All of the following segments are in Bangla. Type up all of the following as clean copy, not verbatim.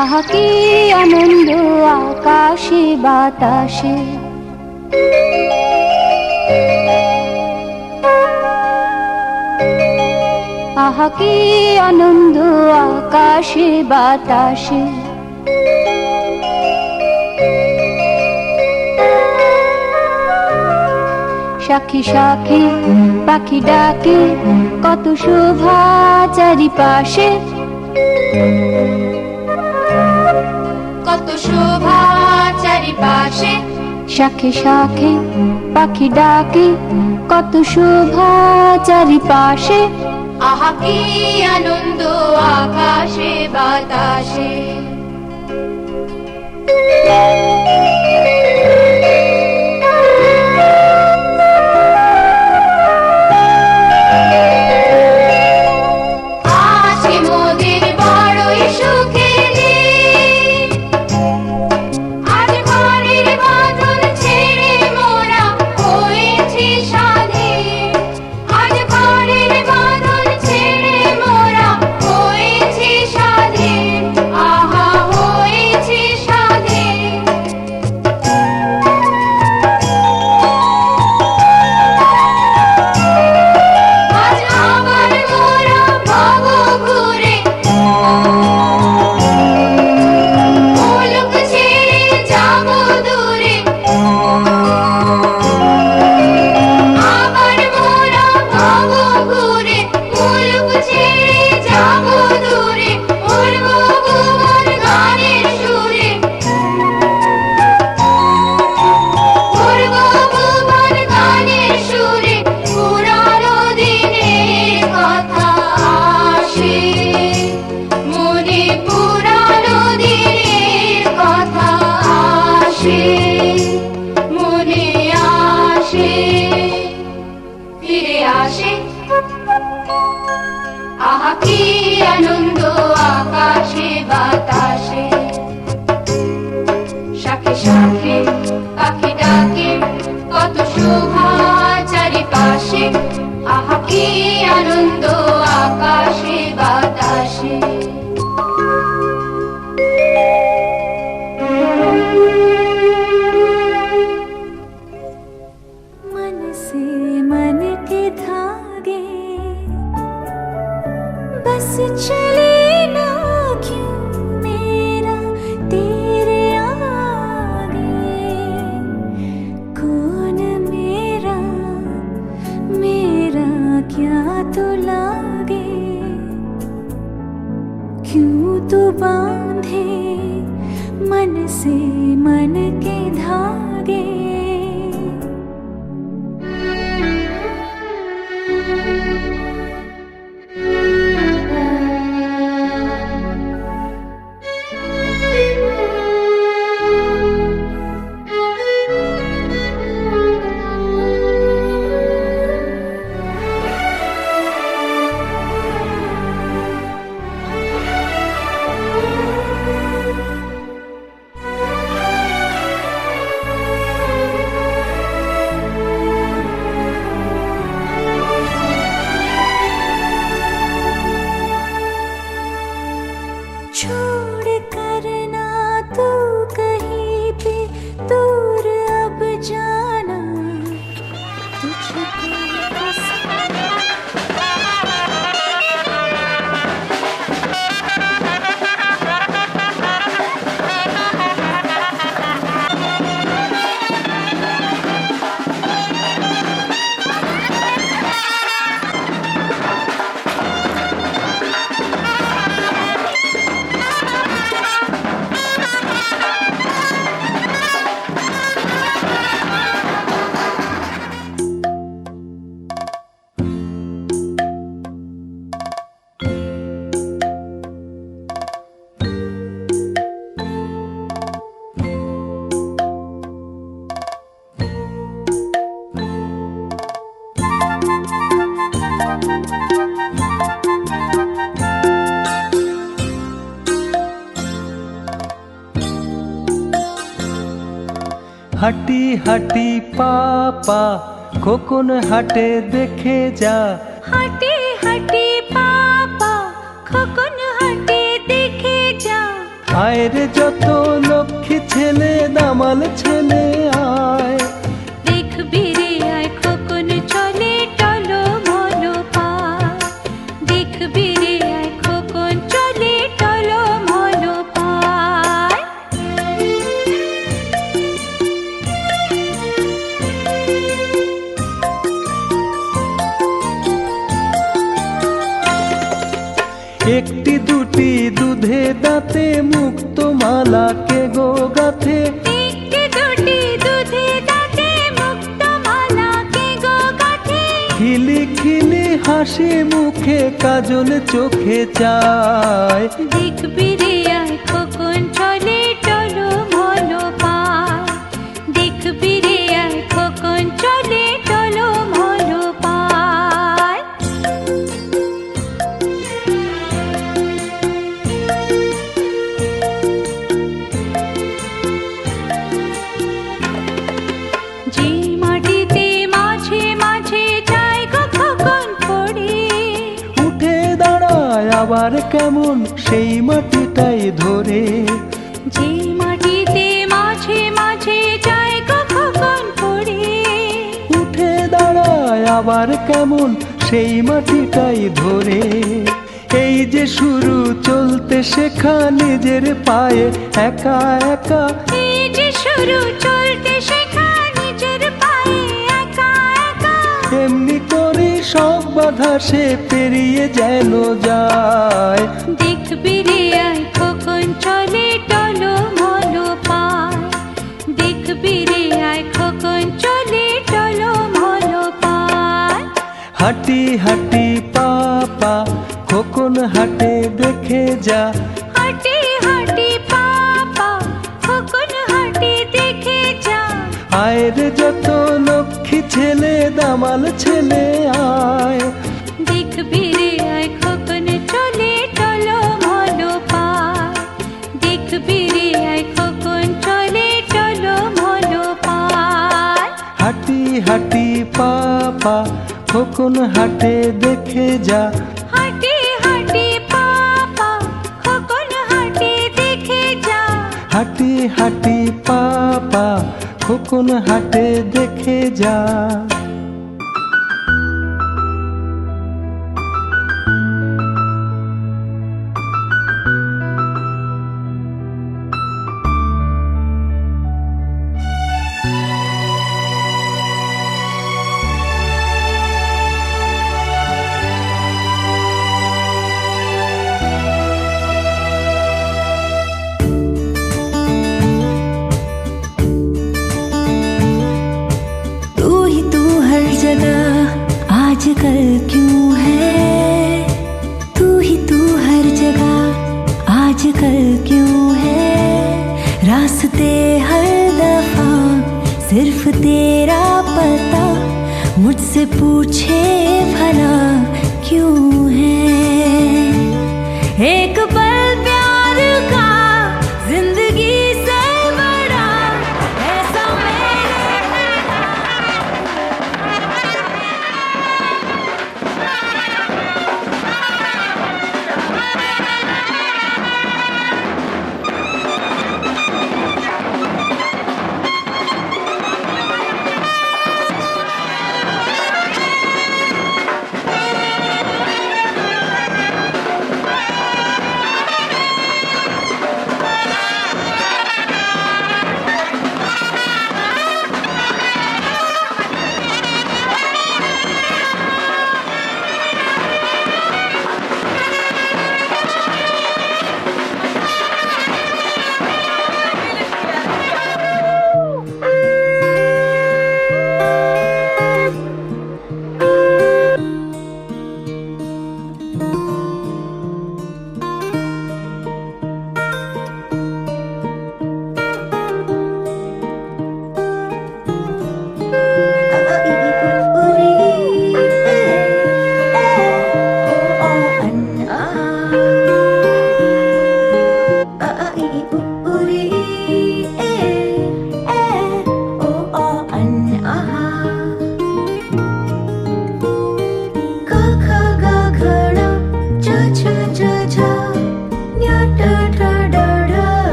আহা কি আনন্দ আকাশে বাতাসে, আহা কি আনন্দ আকাশে বাতাসে। সাক্ষী সাক্ষী পাখি ডাকে, কত শোভা চারিপাশে, কত শোভা চারিপাশে। শাখে শাখে পাখি ডাকে, কত শোভা চারিপাশে। আহা কি আনন্দ আকাশে বাতাসে। আহা কি আনন্দ আকাশে বাতাসে। শাখে শাখে পাখি ডাকে, কত শোভা চারিপাশে। আহা কি আনন্দ আকাশে বাতাসে। मन से मन के धागे बस चले ना क्यों मेरा तेरे आगे। कौन मेरा मेरा क्या तो लागे। क्यों तो बांधे मन से मन के धागे। छोड़ करना तू कहीं पे दूर अब जाना तुझको হাঁটি হাঁটি পাপা খোকন হাটে দেখে যা। হাঁটি হাঁটি পাপা খোকন হাটে দেখে যা। আয় রে যত লক্ষ্মী ছেলে দামাল ছেলে আয়, দেখবি রে আয় খোকন চলে টলো মলো পায়, দেখবি রে আয় খোকন চলে টলো মলো পায়। একটি দুটি দুধে দাঁতে মুক্ত মালা কে গো গাথে, একটি দুটি দুধে দাঁতে মুক্ত মালা কে গো গাঁথে, খিলি খিলি হাসি মুখে কাজল চোখে চায়, দেখবি রে আয় খোকন চলে টলো মলো পায়, দেখবি রে আয় খোকন চলে টলো মলো পায়। যে মাটিতে মাঝে মাঝে যায় গো খোকন পড়ে, উঠে দাঁড়ায় আবার কেমন সেই মাটিটাই ধরে, যে মাটিতে মাঝে মাঝে যায় গো খোকন পড়ে, উঠে দাঁড়ায় আবার কেমন সেই মাটিটাই ধরে। এই যে শুরু চলতে শেখা নিজের পায়ে একা একা, এই যে শুরু চলতে শেখা নিজের পায়ে একা একা, এমনি করে সব বাধা সে পেরিয়ে যেন যায়, দেখবি রে আয় খোকন চলে টলো মলো পায়, দেখবি রে আয় খোকন চলে টলো মলো পায়। হাঁটি হাঁটি পাপা খোকন হাটে দেখে যা, হাঁটি হাঁটি পাপা খোকন হাঁটি দেখে যা, আয় রে যত লক্ষ্মী ছেলে দামাল ছেলে আয়, দেখবি রে আয় খোকন চলে টলো মলো পায়, দেখবি রে আয় খোকন চলে টলো মলো পায়। হাঁটি হাঁটি পাপা খোকন হাটে দেখে যা, হাঁটি হাঁটি পাপা খোকন হাঁটি দেখে যা, হাঁটি হাঁটি পাপা খোকন হাটে দেখে যা। आजकल क्यों है तू हर जगह, आजकल क्यों है रास्ते हर दफा सिर्फ तेरा पता, मुझसे पूछे भला क्यों है। एक पल प्यार का जिंदगी से बड़ा ऐसा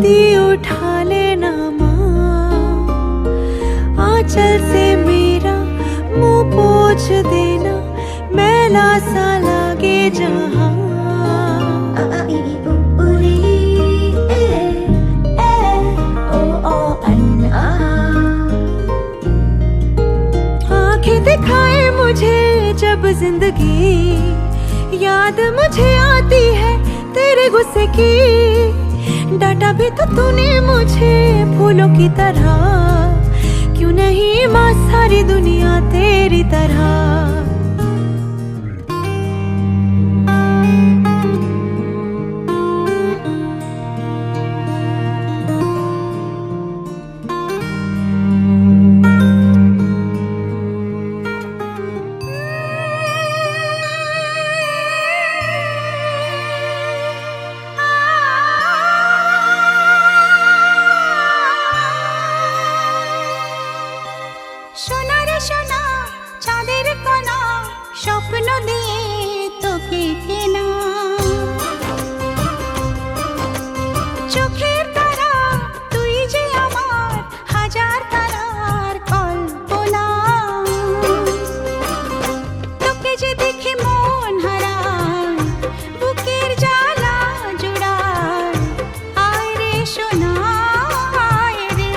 गोदी उठा लेना माँ, आंचल से मेरा मुंह पोंछ देना, मैला सा लागे जहाँ। आंखें दिखाए मुझे जब जिंदगी, याद मुझे आती है तेरे गुस्से की। डांटा भी तो तूने मुझे फूलों की तरह, क्यों नहीं माँ सारी दुनिया तेरी तरह। সোনা রে সোনা চাঁদের কোনা, স্বপ্ন দিয়ে তোকে কেনা। চোখের তারা তুই যে আমার, হাজার তারার কল্পনা। তোকে যে দেখে মন হারায়, বুকের জ্বালা জুড়ায়। আয় রে সোনা আয় রে,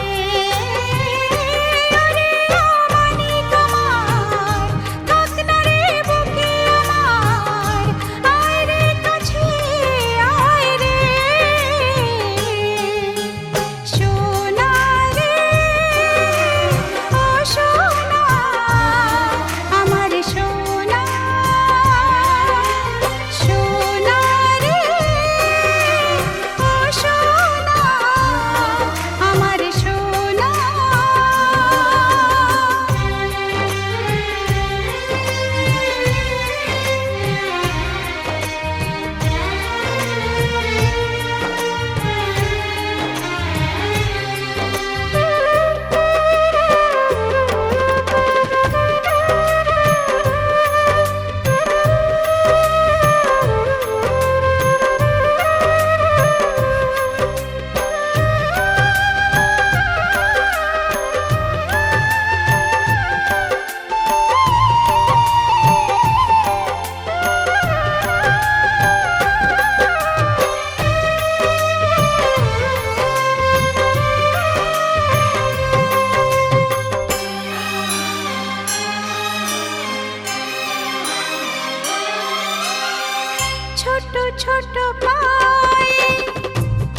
ছোট ছোট পায়ে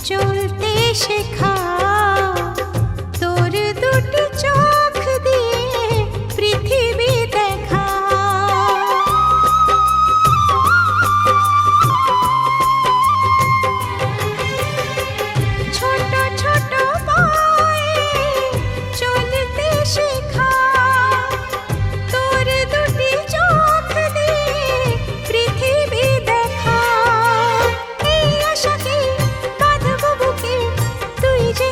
চলতে শেখা, তোর দুটি চোখ দিয়ে পৃথিবী দেখা। ছোট ছোট পায়ে চলতে শেখা, তোর দুটি চোখ দিয়ে পৃথিবী দেখা। এই আশাকে বাঁধবো বুকে, তুই যে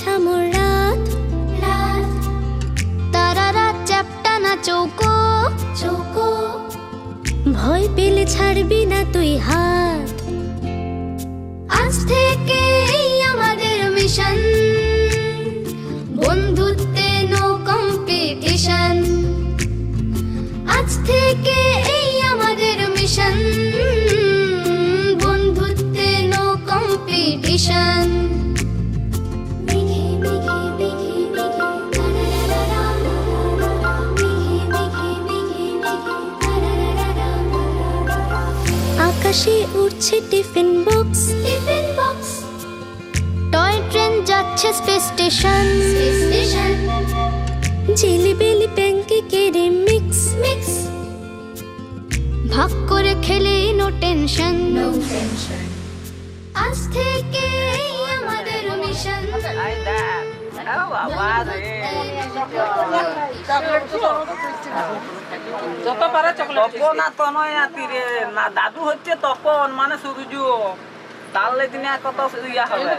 ঝামর রাত রাত, তারারা চ্যাপ্টা না চৌকো চৌকো, ভয় পেলে ছাড়বি না তুই হাত। আজ থেকে এই আমাদের মিশন, বন্ধুত্বে নো কম্পিটিশন। আজ থেকে এই আমাদের মিশন, বন্ধুত্বে নো কম্পিটিশন। আকাশে উড়ছে tiffin box tiffin box, toy train যাচ্ছে স্পেস স্টেশন স্টেশন, জিলিবিলি প্যানকেকের মিক্স মিক্স, ভাগ করে খেলে নো টেনশন নো টেনশন। আজ থেকে এই আমাদের মিশন। যত পারে তপন আর তনয় আতিরে না দাদু হচ্ছে তপন মানে সূর্য, তাহলে দিনে কত ইয়া হবে।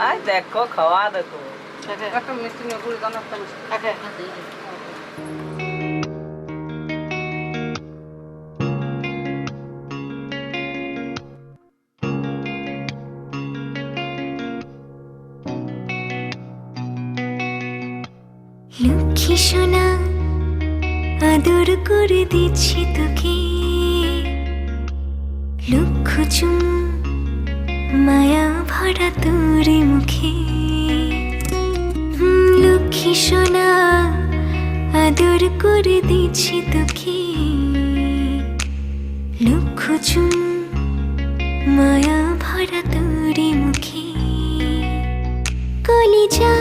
আই দেখো খাওয়া দেখো একটা মিষ্টি নিয়ে গুড়ি দানা একটা মিষ্টি। লক্ষ্মী সোনা আদর করে দিচ্ছি তোকে, লক্ষ চুম মায়া ভরা তোর মুখে। লক্ষ্মী সোনা আদর করে দিচ্ছি তোকে, লক্ষ চুম মায়া ভরা তোর মুখে। কলিজা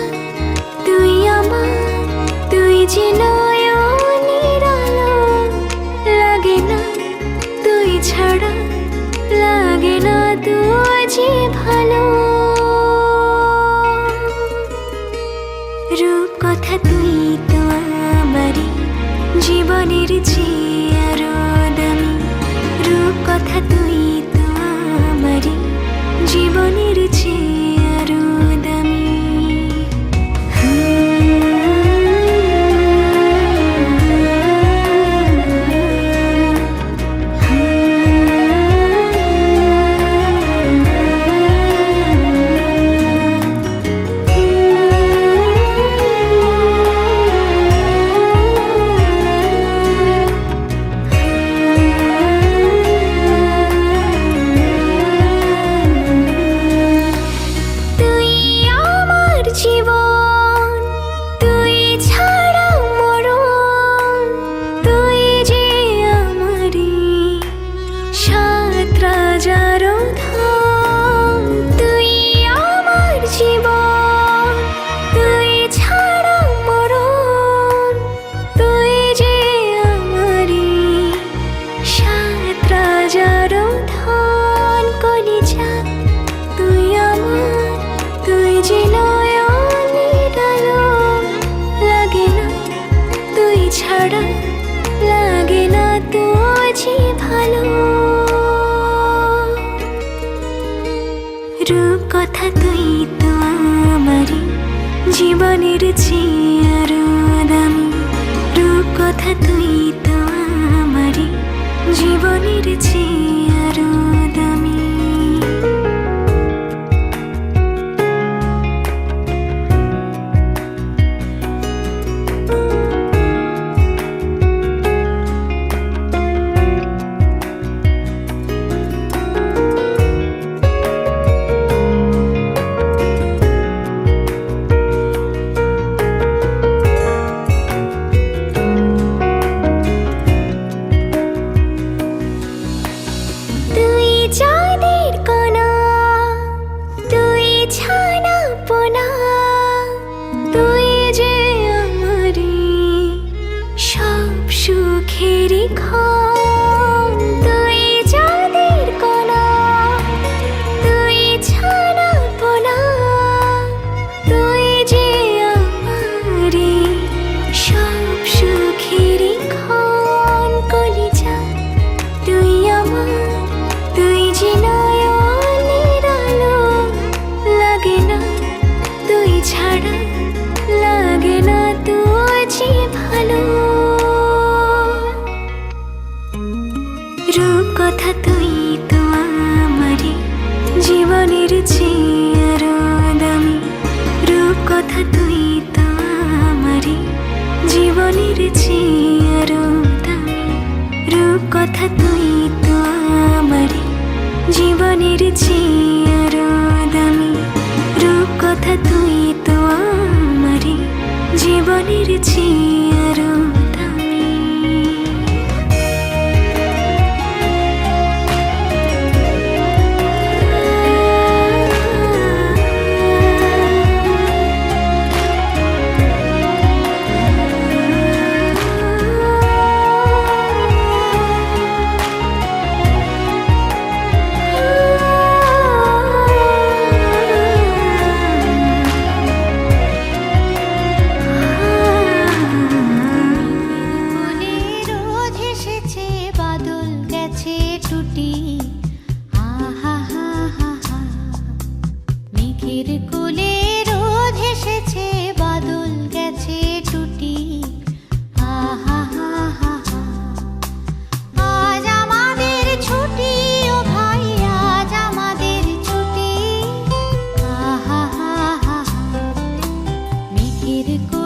তুই আমার, তুই যে নয়নের আলো, লাগে না তুই ছাড়া, লাগে না তুই যে ভালো। রূপ কথা তুই তো আমারই জীবনের চেয়ে আরো দামি, রূপ কথা তুই তো আমারই জীবনের চেয়ে আরো দামি। রূপ কথা তুই তো আমারই জীবনের চেয়ে আরো দামি, রূপ কথা তুই তো আমারই জীবনের চেয়ে আরো দামি। লাগে না জীবনের চেয়ে আরো দামি রূপকথা তুই তো আমারই জীবনের চেয়ে আরো দামি রূপকথা তুই তো আমারই জীবনের চেয়ে আরো দামি রোজ এসেছে বাদল গেছে টুটি আহা হা হা হা মেঘের কোলে রোজ এসেছে বাদল গেছে টুটি আহা হা হা হা আজ আমাদের ছুটি ও ভাই আজ আমাদের ছুটি আহা হা হা হা মেঘের কোলে